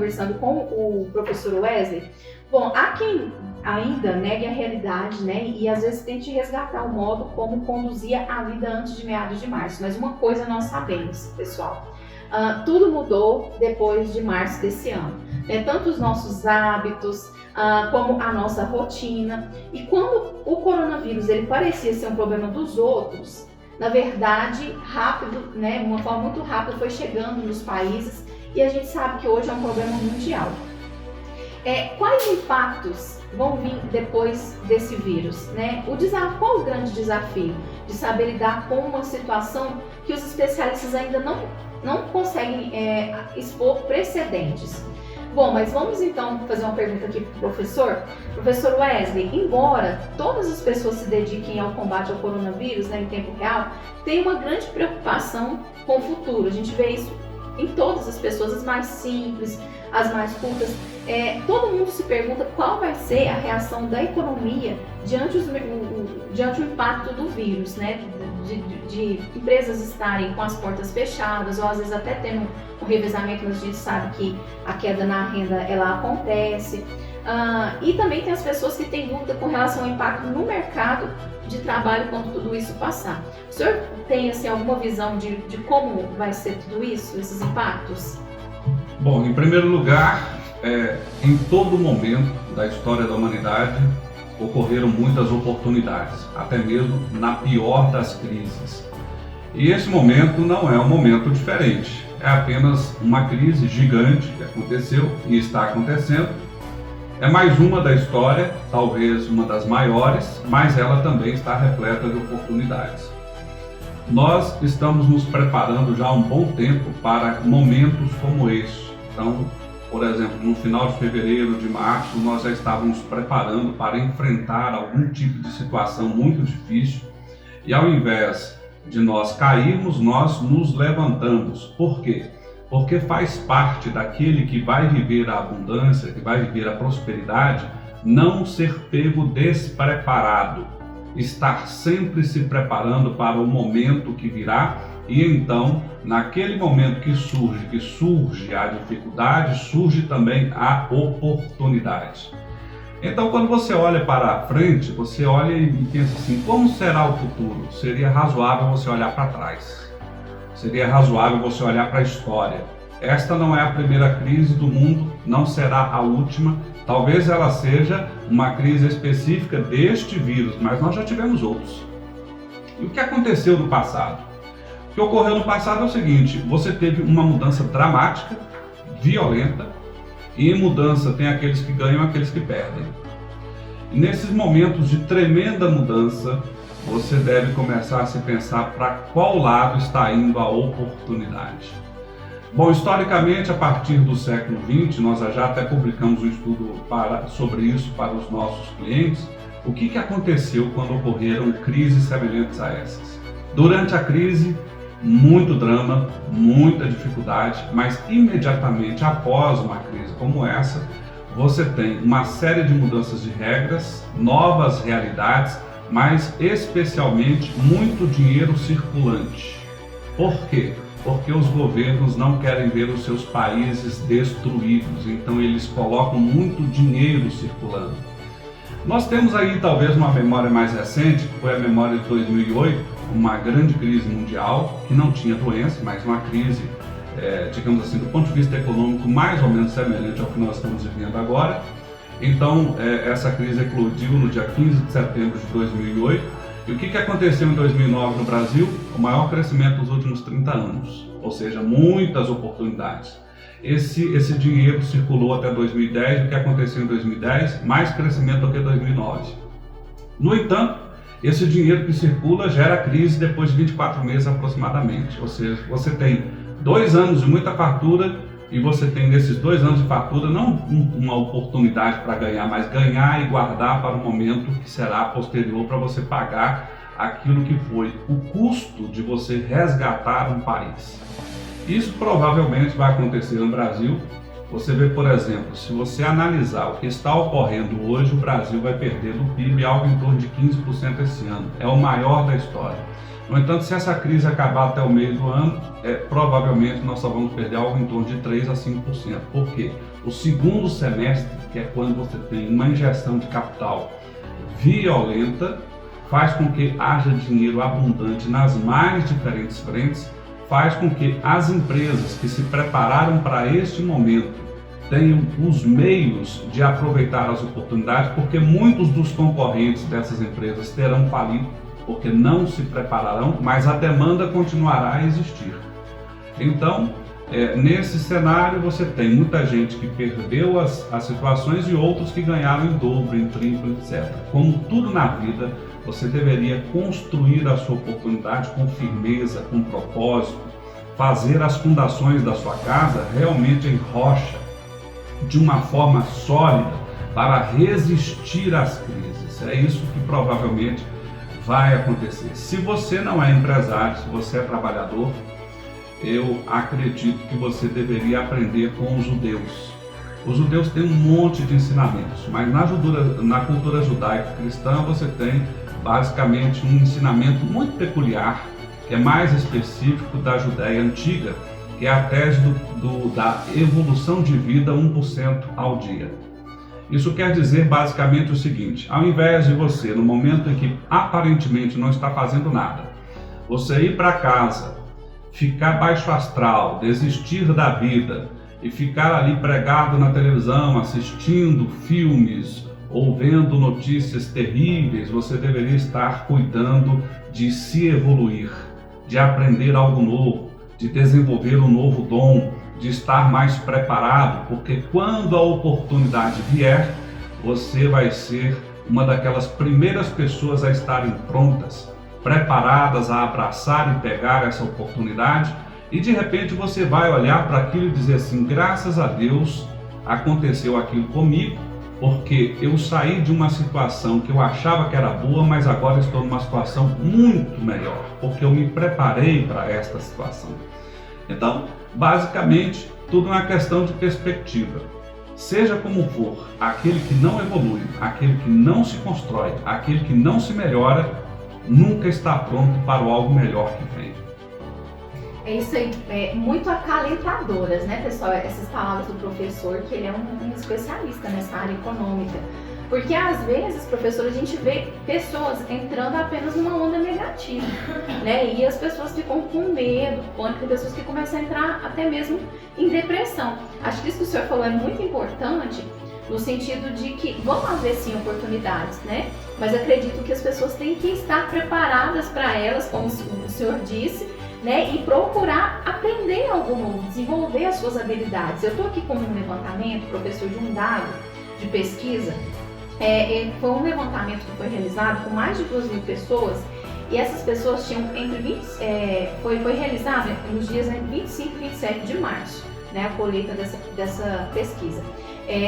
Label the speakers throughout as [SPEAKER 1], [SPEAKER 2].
[SPEAKER 1] conversando com o professor Wesley, bom, há quem ainda negue a realidade, né, e às vezes tente resgatar o modo como conduzia a vida antes de meados de março, mas uma coisa nós sabemos, pessoal, tudo mudou depois de março desse ano, né, tanto os nossos hábitos, como a nossa rotina, e quando o coronavírus ele parecia ser um problema dos outros, na verdade, rápido, né, uma forma muito rápida foi chegando nos países e a gente sabe que hoje é um problema mundial. Quais impactos vão vir depois desse vírus, né? Qual o grande desafio de saber lidar com uma situação que os especialistas ainda não conseguem expor precedentes? Bom, mas vamos então fazer uma pergunta aqui para o professor. Professor Wesley, embora todas as pessoas se dediquem ao combate ao coronavírus, né, em tempo real, tem uma grande preocupação com o futuro. A gente vê isso em todas as pessoas, as mais simples, as mais cultas. Todo mundo se pergunta qual vai ser a reação da economia diante o impacto do vírus, né? De empresas estarem com as portas fechadas, ou às vezes até tendo um revezamento, mas a gente sabe que a queda na renda ela acontece. E também tem as pessoas que têm dúvida com relação ao impacto no mercado de trabalho quando tudo isso passar. O senhor tem assim, alguma visão de como vai ser tudo isso, esses impactos?
[SPEAKER 2] Bom, em primeiro lugar, em todo momento da história da humanidade ocorreram muitas oportunidades, até mesmo na pior das crises. E esse momento não é um momento diferente, é apenas uma crise gigante que aconteceu e está acontecendo. É mais uma da história, talvez uma das maiores, mas ela também está repleta de oportunidades. Nós estamos nos preparando já há um bom tempo para momentos como este. Então, por exemplo, no final de fevereiro, de março, nós já estávamos preparando para enfrentar algum tipo de situação muito difícil e ao invés de nós cairmos, nós nos levantamos. Por quê? Porque faz parte daquele que vai viver a abundância, que vai viver a prosperidade, não ser pego despreparado, estar sempre se preparando para o momento que virá e então, naquele momento que surge a dificuldade, surge também a oportunidade. Então, quando você olha para frente, você olha e pensa assim, como será o futuro? Seria razoável você olhar para trás. Seria razoável você olhar para a história. Esta não é a primeira crise do mundo, não será a última. Talvez ela seja uma crise específica deste vírus, mas nós já tivemos outros. E o que aconteceu no passado? O que ocorreu no passado é o seguinte, você teve uma mudança dramática, violenta, e em mudança tem aqueles que ganham e aqueles que perdem. E nesses momentos de tremenda mudança, você deve começar a se pensar para qual lado está indo a oportunidade. Bom, historicamente, a partir do século XX, nós já até publicamos um estudo sobre isso para os nossos clientes. O que aconteceu quando ocorreram crises semelhantes a essas? Durante a crise, muito drama, muita dificuldade, mas imediatamente após uma crise como essa, você tem uma série de mudanças de regras, novas realidades, mas especialmente muito dinheiro circulante. Por quê? Porque os governos não querem ver os seus países destruídos, então eles colocam muito dinheiro circulando. Nós temos aí talvez uma memória mais recente, que foi a memória de 2008, uma grande crise mundial, que não tinha doença, mas uma crise, digamos assim, do ponto de vista econômico, mais ou menos semelhante ao que nós estamos vivendo agora. Então, essa crise eclodiu no dia 15 de setembro de 2008. E o que aconteceu em 2009 no Brasil? O maior crescimento dos últimos 30 anos, ou seja, muitas oportunidades. Esse dinheiro circulou até 2010, o que aconteceu em 2010? Mais crescimento do que 2009. No entanto, esse dinheiro que circula gera crise depois de 24 meses aproximadamente, ou seja, você tem 2 anos de muita fartura e você tem nesses 2 anos de fartura não uma oportunidade para ganhar, mas ganhar e guardar para o momento que será posterior para você pagar aquilo que foi o custo de você resgatar um país. Isso provavelmente vai acontecer no Brasil. Você vê, por exemplo, se você analisar o que está ocorrendo hoje, o Brasil vai perder do PIB algo em torno de 15% esse ano. É o maior da história. No entanto, se essa crise acabar até o meio do ano, provavelmente nós só vamos perder algo em torno de 3 a 5%. Por quê? O segundo semestre, que é quando você tem uma injeção de capital violenta, faz com que haja dinheiro abundante nas mais diferentes frentes, faz com que as empresas que se prepararam para este momento tenham os meios de aproveitar as oportunidades, porque muitos dos concorrentes dessas empresas terão falido, porque não se prepararão, mas a demanda continuará a existir. Então, nesse cenário você tem muita gente que perdeu as situações e outros que ganharam em dobro, em triplo, etc. Como tudo na vida, você deveria construir a sua oportunidade com firmeza, com propósito, fazer as fundações da sua casa realmente em rocha, de uma forma sólida, para resistir às crises. É isso que provavelmente vai acontecer. Se você não é empresário, se você é trabalhador, eu acredito que você deveria aprender com os judeus. Os judeus têm um monte de ensinamentos, mas na cultura judaica cristã você tem basicamente um ensinamento muito peculiar, que é mais específico da Judéia antiga, que é a tese da evolução de vida 1% ao dia. Isso quer dizer basicamente o seguinte: ao invés de você, no momento em que aparentemente não está fazendo nada, você ir para casa, ficar baixo astral, desistir da vida e ficar ali pregado na televisão, assistindo filmes ou vendo notícias terríveis, você deveria estar cuidando de se evoluir, de aprender algo novo, de desenvolver um novo dom, de estar mais preparado, porque quando a oportunidade vier, você vai ser uma daquelas primeiras pessoas a estarem prontas, preparadas a abraçar e pegar essa oportunidade, e de repente você vai olhar para aquilo e dizer assim: graças a Deus aconteceu aquilo comigo, porque eu saí de uma situação que eu achava que era boa, mas agora estou numa situação muito melhor, porque eu me preparei para esta situação. Então, basicamente, tudo é uma questão de perspectiva. Seja como for, aquele que não evolui, aquele que não se constrói, aquele que não se melhora, nunca está pronto para o algo melhor que vem.
[SPEAKER 1] É isso aí, muito acalentadoras, né, pessoal? Essas palavras do professor, que ele é um especialista nessa área econômica. Porque às vezes, professor, a gente vê pessoas entrando apenas numa onda negativa, né? E as pessoas ficam com medo, pânico, tem pessoas que começam a entrar até mesmo em depressão. Acho que isso que o senhor falou é muito importante, no sentido de que vão haver sim oportunidades, né? Mas acredito que as pessoas têm que estar preparadas para elas, como o senhor disse, né? E procurar aprender algo novo, desenvolver as suas habilidades. Eu estou aqui com um levantamento, professor, de um dado de pesquisa. Foi um levantamento que foi realizado com mais de 2.000 pessoas, e essas pessoas tinham foi realizado nos dias 25 e 27 de março, né, a colheita dessa pesquisa,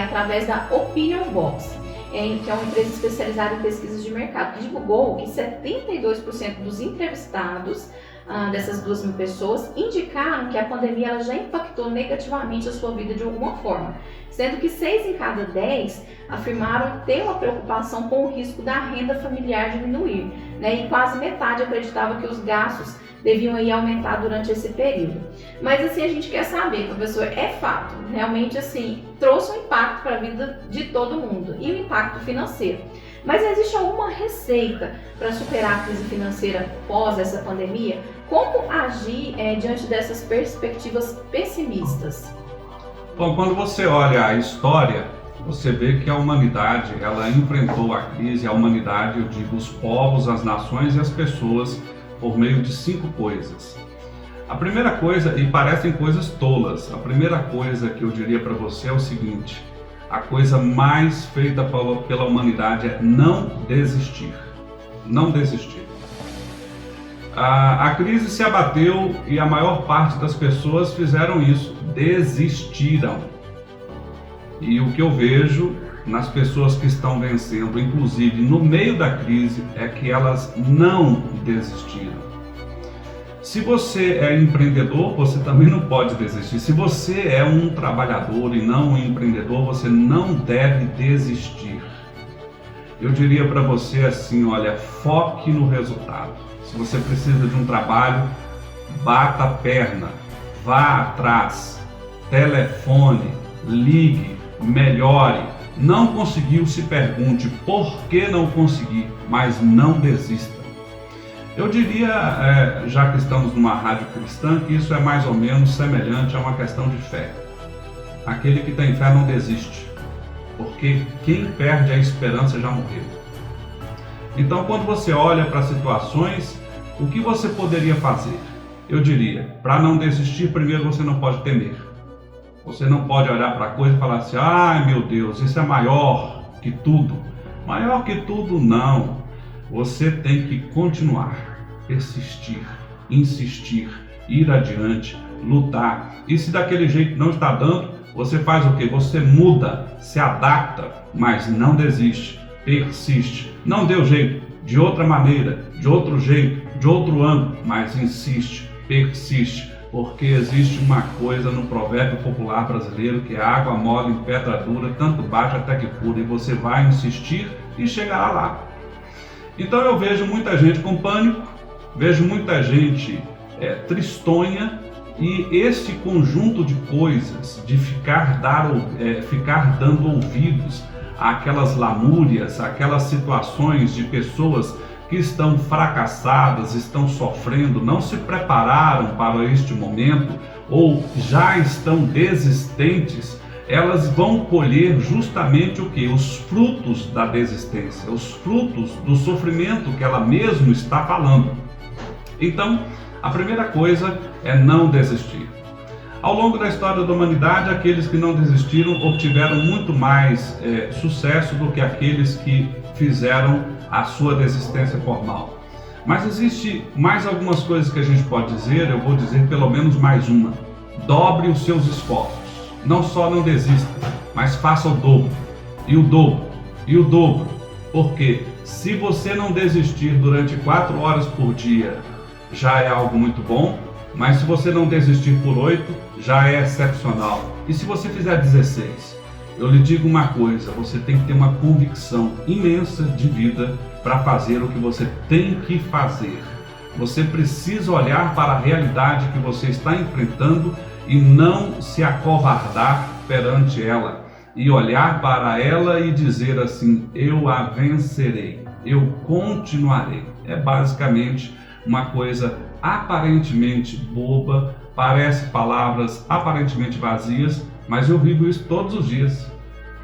[SPEAKER 1] através da Opinion Box, que é uma empresa especializada em pesquisas de mercado, que divulgou que 72% dos entrevistados dessas 2.000 pessoas indicaram que a pandemia ela já impactou negativamente a sua vida de alguma forma, sendo que 6 em cada 10 afirmaram ter uma preocupação com o risco da renda familiar diminuir, né? E quase metade acreditava que os gastos deviam aí aumentar durante esse período. Mas assim, a gente quer saber, professor, é fato, realmente assim, trouxe um impacto para a vida de todo mundo, e o impacto financeiro. Mas existe alguma receita para superar a crise financeira pós essa pandemia? Como agir diante dessas perspectivas pessimistas?
[SPEAKER 2] Bom, quando você olha a história, você vê que a humanidade, ela enfrentou a crise, a humanidade, eu digo, os povos, as nações e as pessoas, por meio de 5 coisas. A primeira coisa, e parecem coisas tolas, a primeira coisa que eu diria para você é o seguinte: a coisa mais feita pela humanidade é não desistir. Não desistir. A crise se abateu e a maior parte das pessoas fizeram isso, desistiram. E o que eu vejo nas pessoas que estão vencendo, inclusive no meio da crise, é que elas não desistiram. Se você é empreendedor, você também não pode desistir. Se você é um trabalhador e não um empreendedor, você não deve desistir. Eu diria para você assim, olha, foque no resultado. Se Se você precisa de um trabalho, bata a perna, vá atrás, telefone, ligue, melhore. Não conseguiu, se pergunte por que não consegui, mas não desista. Eu diria, já que estamos numa rádio cristã, que isso é mais ou menos semelhante a uma questão de fé. Aquele que tem fé não desiste, porque quem perde a esperança já morreu. Então, quando você olha para situações, o que você poderia fazer? Eu diria, para não desistir, primeiro você não pode temer. Você não pode olhar para a coisa e falar assim, ai meu Deus, isso é maior que tudo. Maior que tudo não. Você tem que continuar, persistir, insistir, ir adiante, lutar. E se daquele jeito não está dando, você faz o quê? Você muda, se adapta, mas não desiste, persiste. Não deu jeito, de outra maneira, de outro jeito, de outro ângulo, mas insiste, persiste. Porque existe uma coisa no provérbio popular brasileiro que é água mole em pedra dura, tanto bate até que fura, e você vai insistir e chegará lá. Então eu vejo muita gente com pânico, vejo muita gente tristonha, e esse conjunto de coisas, de ficar dando ouvidos àquelas lamúrias, àquelas situações de pessoas que estão fracassadas, estão sofrendo, não se prepararam para este momento ou já estão desistentes, elas vão colher justamente o que? Os frutos da desistência, os frutos do sofrimento que ela mesma está falando. Então, a primeira coisa é não desistir. Ao longo da história da humanidade, aqueles que não desistiram obtiveram muito mais sucesso do que aqueles que fizeram a sua desistência formal. Mas existe mais algumas coisas que a gente pode dizer, eu vou dizer pelo menos mais uma. Dobre os seus esforços. Não só não desista, mas faça o dobro, e o dobro, e o dobro. Porque se você não desistir durante 4 horas por dia, já é algo muito bom, mas se você não desistir por 8, já é excepcional. E se você fizer 16, eu lhe digo uma coisa, você tem que ter uma convicção imensa de vida para fazer o que você tem que fazer. Você precisa olhar para a realidade que você está enfrentando e não se acovardar perante ela. E olhar para ela e dizer assim, eu a vencerei, eu continuarei. É basicamente uma coisa aparentemente boba, parece palavras aparentemente vazias, mas eu vivo isso todos os dias.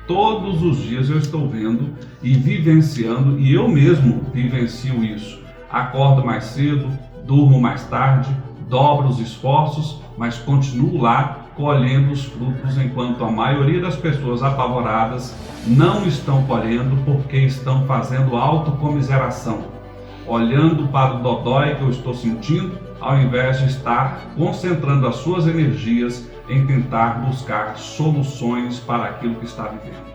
[SPEAKER 2] Todos os dias eu estou vendo e vivenciando, e eu mesmo vivencio isso. Acordo mais cedo, durmo mais tarde, dobro os esforços, mas continuo lá colhendo os frutos, enquanto a maioria das pessoas apavoradas não estão colhendo porque estão fazendo autocomiseração, olhando para o dodói que eu estou sentindo, ao invés de estar concentrando as suas energias em tentar buscar soluções para aquilo que está vivendo.